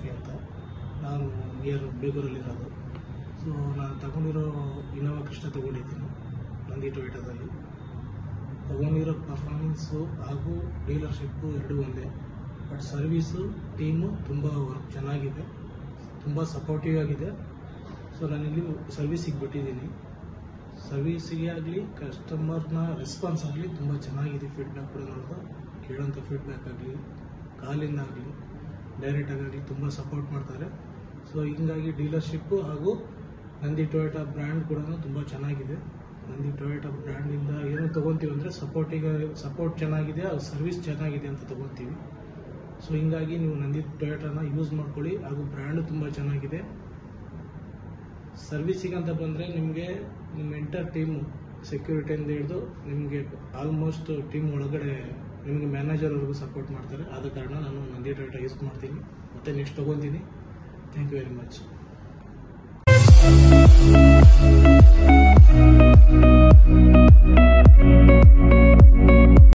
Philosophy ಅಂತ. ನಾನು near ಬೇಗೂರಲ್ಲಿರೋದು. So ನಾನು ತಗೊಂಡಿರೋ ಇನೋವಾ ಕ್ರಿಸ್ಟಾ ತೊಗೊಂಡಿದ್ದೀನಿ ನಂದಿ ಟೊಯೋಟಾದಲ್ಲಿ. ತೊಗೊಂಡಿರೋ ಪರ್ಫಾರ್ಮೆನ್ಸು ಹಾಗೂ ಡೀಲರ್ಶಿಪ್ಪು ಎರಡೂ ಒಂದೇ. ಬಟ್ ಸರ್ವೀಸು ಟೀಮು ತುಂಬ ವರ್ಕ್ ಚೆನ್ನಾಗಿದೆ, ತುಂಬ ಸಪೋರ್ಟಿವ್ ಆಗಿದೆ. ಸೊ ನಾನಿಲ್ಲಿ ಸರ್ವೀಸಿಗೆ ಬಿಟ್ಟಿದ್ದೀನಿ. ಸರ್ವೀಸಿಗೆ ಆಗಲಿ ಕಸ್ಟಮರ್ನ ರೆಸ್ಪಾನ್ಸ್ ಆಗಲಿ ತುಂಬ ಚೆನ್ನಾಗಿದೆ. ಫೀಡ್ಬ್ಯಾಕ್ ಕೂಡ ನೋಡಿದ್ರೆ ಕೇಳೋಂಥ ಫೀಡ್ಬ್ಯಾಕ್ ಆಗಲಿ ಕಾಲಿಂದ ಆಗಲಿ ಡೈರೆಕ್ಟಾಗಲಿ ತುಂಬ ಸಪೋರ್ಟ್ ಮಾಡ್ತಾರೆ. ಸೊ ಹೀಗಾಗಿ ಡೀಲರ್ಶಿಪ್ಪು ಹಾಗೂ ನಂದಿ ಟೊಯೋಟಾ ಬ್ರ್ಯಾಂಡ್ ಕೂಡ ತುಂಬ ಚೆನ್ನಾಗಿದೆ. ನಂದಿ ಟೊಯೋಟಾ ಬ್ರ್ಯಾಂಡಿಂದ ಏನೋ ತೊಗೊತೀವಿ ಅಂದರೆ ಸಪೋರ್ಟ್ ಚೆನ್ನಾಗಿದೆ, ಅದು ಸರ್ವಿಸ್ ಚೆನ್ನಾಗಿದೆ ಅಂತ ತೊಗೊತೀವಿ. ಸೊ ಹೀಗಾಗಿ ನೀವು ನಂದಿ ಟೊಯೋಟಾನ ಯೂಸ್ ಮಾಡ್ಕೊಳ್ಳಿ. ಹಾಗೂ ಬ್ರ್ಯಾಂಡು ತುಂಬ ಚೆನ್ನಾಗಿದೆ. ಸರ್ವಿಸಿಗೆ ಅಂತ ಬಂದರೆ ನಿಮಗೆ ನಿಮ್ಮ ಎಂಟರ್ ಟೀಮು ಸೆಕ್ಯೂರಿಟಿಯಿಂದ ಹಿಡಿದು ನಿಮಗೆ ಆಲ್ಮೋಸ್ಟ್ ಟೀಮ್ ಒಳಗಡೆ ನಿಮಗೆ ಮ್ಯಾನೇಜರ್ವರೆಗೂ ಸಪೋರ್ಟ್ ಮಾಡ್ತಾರೆ. ಆದ ಕಾರಣ ನಾನು ನಂದಿ ಟೊಯೋಟಾ ಯೂಸ್ ಮಾಡ್ತೀನಿ ಮತ್ತು ನೆಕ್ಸ್ಟ್ ತೊಗೊತೀನಿ. Thank you very much.